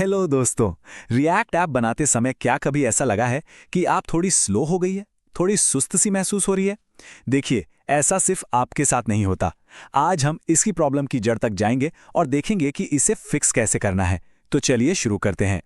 Hello दोस्तों। React app बनाते समय क्या कभी ऐसा लगा है कि आप थोड़ी स्लो हो गई है, थोड़ी सुस्त सी महसूस हो रही है? देखिए, ऐसा सिर्फ आपके साथ नहीं होता। आज हम इसकी प्रॉब्लम की जड़ तक जाएंगे और देखेंगे कि इसे फिक्स कैसे करना है। तो चलिए शुरू करते हैं।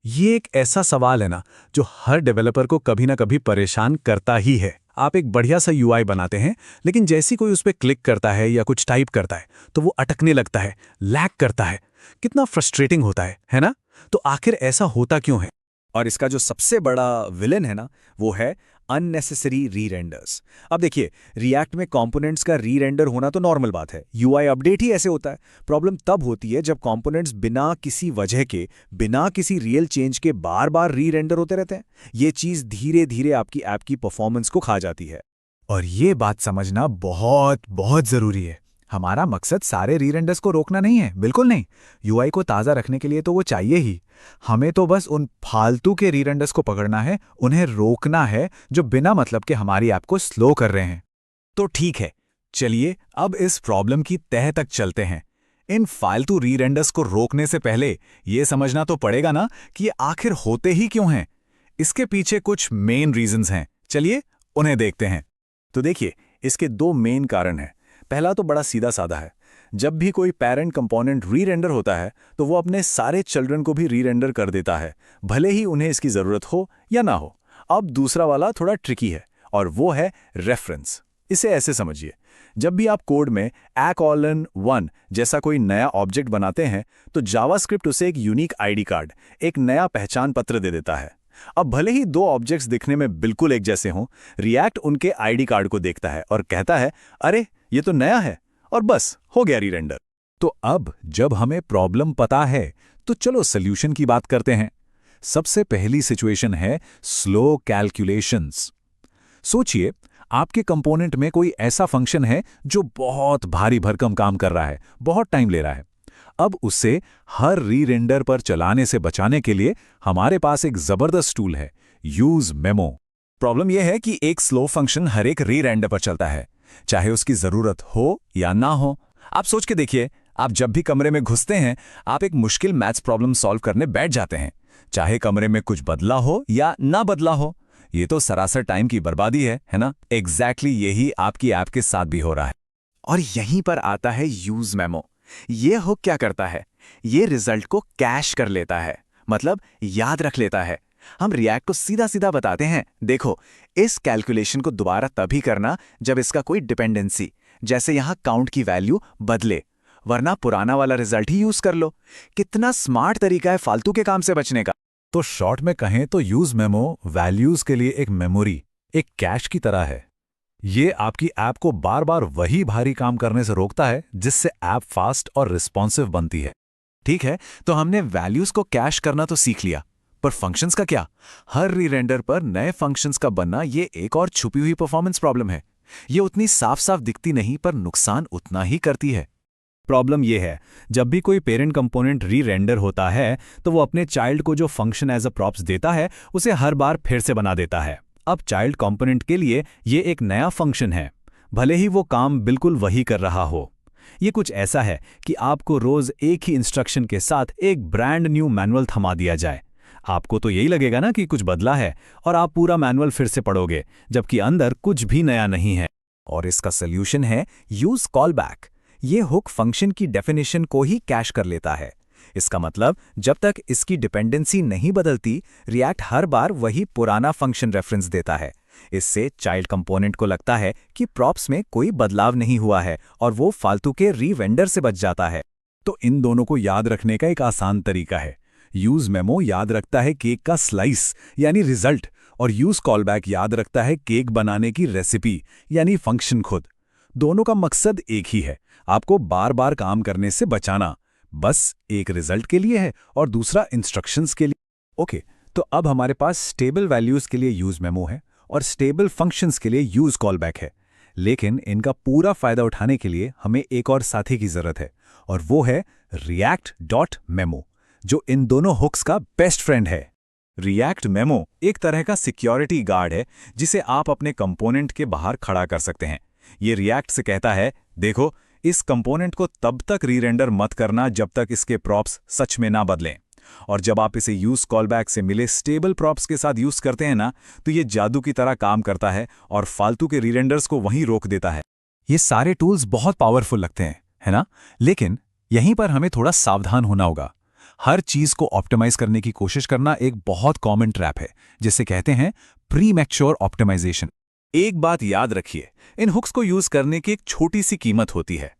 ये एक ऐसा सवाल है ना जो हर डेवलपर को कभी ना कभी परेशान करता ही है। आप एक बढ़िया सा यूआई बनाते हैं, लेकिन जैसी कोई उस पर क्लिक करता है या कुछ टाइप करता है तो वो अटकने लगता है, लैग करता है। कितना फ्रस्ट्रेटिंग होता है ना? तो आखिर ऐसा होता क्यों है? और इसका जो सबसे बड़ा विलेन है ना, वो है अननेसेसरी री-रेंडर्स। अब देखिए, रिएक्ट में कंपोनेंट्स का री-रेंडर होना तो नॉर्मल बात है। यूआई अपडेट ही ऐसे होता है। प्रॉब्लम तब होती है जब कंपोनेंट्स बिना किसी वजह के, बिना किसी रियल चेंज के बार-बार री-रेंडर होते रहते हैं। ये चीज़ धीरे-धीरे आपकी ऐप की परफॉर्मेंस को खा जाती है। और ये बात समझना बहुत बहुत ज़रूरी है। हमारा मकसद सारे री-रेंडर्स को रोकना नहीं है, बिल्कुल नहीं। यूआई को ताज़ा रखने के लिए तो वो चाहिए ही। हमें तो बस उन फालतू के री-रेंडर्स को पकड़ना है, उन्हें रोकना है जो बिना मतलब के हमारी ऐप को स्लो कर रहे हैं। तो ठीक है, चलिए अब इस प्रॉब्लम की तह तक चलते हैं। इन फालतू री-रेंडर्स को रोकने से पहले ये समझना तो पड़ेगा ना कि ये आखिर होते ही क्यों हैं। इसके पीछे कुछ मेन रीजंस हैं। चलिए उन्हें देखते हैं। तो देखिए, इसके दो मेन कारण हैं। पहला तो बड़ा सीधा साधा है। जब भी कोई पेरेंट कंपोनेंट री-रेंडर होता है तो वो अपने सारे चिल्ड्रन को भी री-रेंडर कर देता है, भले ही उन्हें इसकी ज़रूरत हो या ना हो। अब दूसरा वाला थोड़ा ट्रिकी है, और वो है रेफरेंस। इसे ऐसे समझिए, जब भी आप कोड में a:1 जैसा कोई नया ऑब्जेक्ट बनाते हैं तो जावास्क्रिप्ट उसे एक यूनिक आईडी कार्ड, एक नया पहचान पत्र दे देता है। अब भले ही दो ऑब्जेक्ट्स दिखने में बिल्कुल एक जैसे हों, रिएक्ट उनके आईडी कार्ड को देखता है और कहता है, अरे ये तो नया है, और बस हो गया री-रेंडर। तो अब जब हमें प्रॉब्लम पता है तो चलो सॉल्यूशन की बात करते हैं। सबसे पहली सिचुएशन है स्लो कैलकुलेशंस। सोचिए, आपके कंपोनेंट में कोई ऐसा फंक्शन है जो बहुत भारी भरकम काम कर रहा है, बहुत टाइम ले रहा है। अब उसे हर री-रेंडर पर चलाने से बचाने के लिए हमारे पास एक जबरदस्त टूल है, यूज मेमो। प्रॉब्लम यह है कि एक स्लो फंक्शन हर एक री-रेंडर पर चलता है, चाहे उसकी जरूरत हो या ना हो। आप सोच के देखिए, आप जब भी कमरे में घुसते हैं, आप एक मुश्किल मैथ्स प्रॉब्लम सॉल्व करने बैठ जाते हैं, चाहे कमरे में कुछ बदला हो या ना बदला हो। ये तो सरासर टाइम की बर्बादी है ना? एग्जैक्टली यही आपकी ऐप के साथ भी हो रहा है। और यहीं पर आता है यूज मेमो। ये हुक क्या करता है? ये रिजल्ट को कैश कर लेता है, मतलब याद रख लेता है। हम रिएक्ट को सीधा सीधा बताते हैं, देखो, इस कैलकुलेशन को दोबारा तभी करना जब इसका कोई डिपेंडेंसी, जैसे यहां काउंट की वैल्यू बदले, वरना पुराना वाला रिजल्ट ही यूज कर लो। कितना स्मार्ट तरीका है फालतू के काम से बचने का। तो शॉर्ट में कहें तो यूज मेमो वैल्यूज के लिए एक मेमोरी, एक कैश की तरह है। ये आपकी ऐप को बार बार वही भारी काम करने से रोकता है, जिससे ऐप फास्ट और रिस्पॉन्सिव बनती है। ठीक है, तो हमने वैल्यूज को कैश करना तो सीख लिया, पर फंक्शंस का क्या? हर री-रेंडर पर नए फंक्शंस का बनना ये एक और छुपी हुई परफॉर्मेंस प्रॉब्लम है। ये उतनी साफ साफ दिखती नहीं, पर नुकसान उतना ही करती है। प्रॉब्लम यह है, जब भी कोई पेरेंट कंपोनेंट री-रेंडर होता है तो वो अपने चाइल्ड को जो फंक्शन एज अ प्रॉप्स देता है उसे हर बार फिर से बना देता है। अब चाइल्ड कंपोनेंट के लिए ये एक नया फंक्शन है, भले ही वो काम बिल्कुल वही कर रहा हो। ये कुछ ऐसा है कि आपको रोज एक ही इंस्ट्रक्शन के साथ एक ब्रांड न्यू मैनुअल थमा दिया जाए। आपको तो यही लगेगा ना कि कुछ बदला है, और आप पूरा मैनुअल फिर से पढ़ोगे, जबकि अंदर कुछ भी नया नहीं है। और इसका सॉल्यूशन है यूज कॉलबैक। ये हुक फंक्शन की डेफिनेशन को ही कैश कर लेता है। इसका मतलब जब तक इसकी डिपेंडेंसी नहीं बदलती, रिएक्ट हर बार वही पुराना फंक्शन रेफरेंस देता है। इससे चाइल्ड कंपोनेंट को लगता है कि प्रॉप्स में कोई बदलाव नहीं हुआ है, और वो फालतू के री-वेंडर से बच जाता है। तो इन दोनों को याद रखने का एक आसान तरीका है। यूज मेमो याद रखता है केक का स्लाइस यानी रिजल्ट, और यूज कॉलबैक याद रखता है केक बनाने की रेसिपी यानी फंक्शन खुद। दोनों का मकसद एक ही है, आपको बार बार काम करने से बचाना। बस एक रिजल्ट के लिए है और दूसरा इंस्ट्रक्शंस के लिए। ओके, तो अब हमारे पास स्टेबल वैल्यूज के लिए यूज मेमो है और स्टेबल फंक्शंस के लिए यूज कॉलबैक है। लेकिन इनका पूरा फायदा उठाने के लिए हमें एक और साथी की जरूरत है, और वो है react.memo, जो इन दोनों हुक्स का बेस्ट फ्रेंड है। रिएक्ट मेमो एक तरह का सिक्योरिटी गार्ड है, जिसे आप अपने कंपोनेंट के बाहर खड़ा कर सकते हैं। ये रिएक्ट से कहता है, देखो, इस कंपोनेंट को तब तक री-रेंडर मत करना जब तक इसके प्रॉप्स सच में ना बदलें। और जब आप इसे यूज कॉलबैक से मिले स्टेबल प्रॉप्स के साथ यूज करते हैं ना, तो ये जादू की तरह काम करता है और फालतू के रीरेंडर्स को वहीं रोक देता है। ये सारे टूल्स बहुत पावरफुल लगते हैं, है ना? लेकिन यहीं पर हमें थोड़ा सावधान होना होगा। हर चीज को ऑप्टिमाइज करने की कोशिश करना एक बहुत कॉमन ट्रैप है, जिसे कहते हैं प्री मैच्योर ऑप्टिमाइजेशन। एक बात याद रखिए, इन हुक्स को यूज करने की एक छोटी सी कीमत होती है।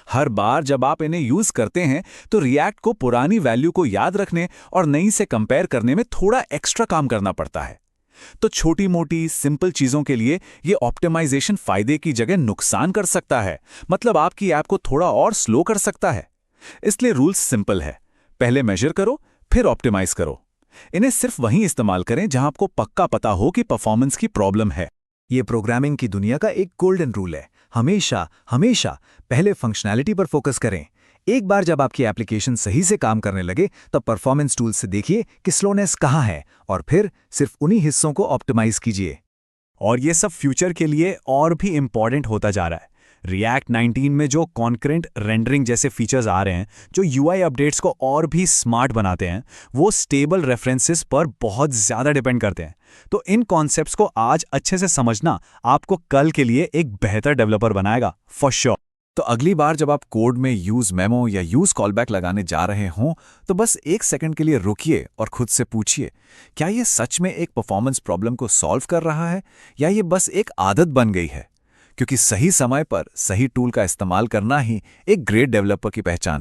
हर बार जब आप इन्हें यूज करते हैं तो रिएक्ट को पुरानी वैल्यू को याद रखने और नई से कंपेयर करने में थोड़ा एक्स्ट्रा काम करना पड़ता है। तो छोटी मोटी सिंपल चीजों के लिए ये ऑप्टिमाइजेशन फायदे की जगह नुकसान कर सकता है, मतलब आपकी ऐप को थोड़ा और स्लो कर सकता है। इसलिए रूल्स सिंपल है, पहले मेजर करो फिर ऑप्टिमाइज करो। इन्हें सिर्फ वहीं इस्तेमाल करें जहां आपको पक्का पता हो कि परफॉर्मेंस की प्रॉब्लम है। ये प्रोग्रामिंग की दुनिया का एक गोल्डन रूल है, हमेशा हमेशा पहले फंक्शनैलिटी पर फोकस करें। एक बार जब आपकी एप्लीकेशन सही से काम करने लगे तब परफॉर्मेंस टूल से देखिए कि स्लोनेस कहाँ है और फिर सिर्फ उन्हीं हिस्सों को ऑप्टिमाइज कीजिए। और ये सब फ्यूचर के लिए और भी इंपॉर्टेंट होता जा रहा है। रिएक्ट 19 में जो कॉन्करेंट रेंडरिंग जैसे फीचर्स आ रहे हैं, जो यूआई अपडेट्स को और भी स्मार्ट बनाते हैं, वो स्टेबल रेफरेंसेस पर बहुत ज़्यादा डिपेंड करते हैं। तो इन कॉन्सेप्ट्स को आज अच्छे से समझना आपको कल के लिए एक बेहतर डेवलपर बनाएगा, फॉर श्योर। तो अगली बार जब आप कोड में यूज मेमो या यूज कॉलबैक लगाने जा रहे हों, तो बस एक सेकंड के लिए रुकिए और खुद से पूछिए, क्या ये सच में एक परफॉर्मेंस प्रॉब्लम को सॉल्व कर रहा है या ये बस एक आदत बन गई है? क्योंकि सही समय पर सही टूल का इस्तेमाल करना ही एक ग्रेट डेवलपर की पहचान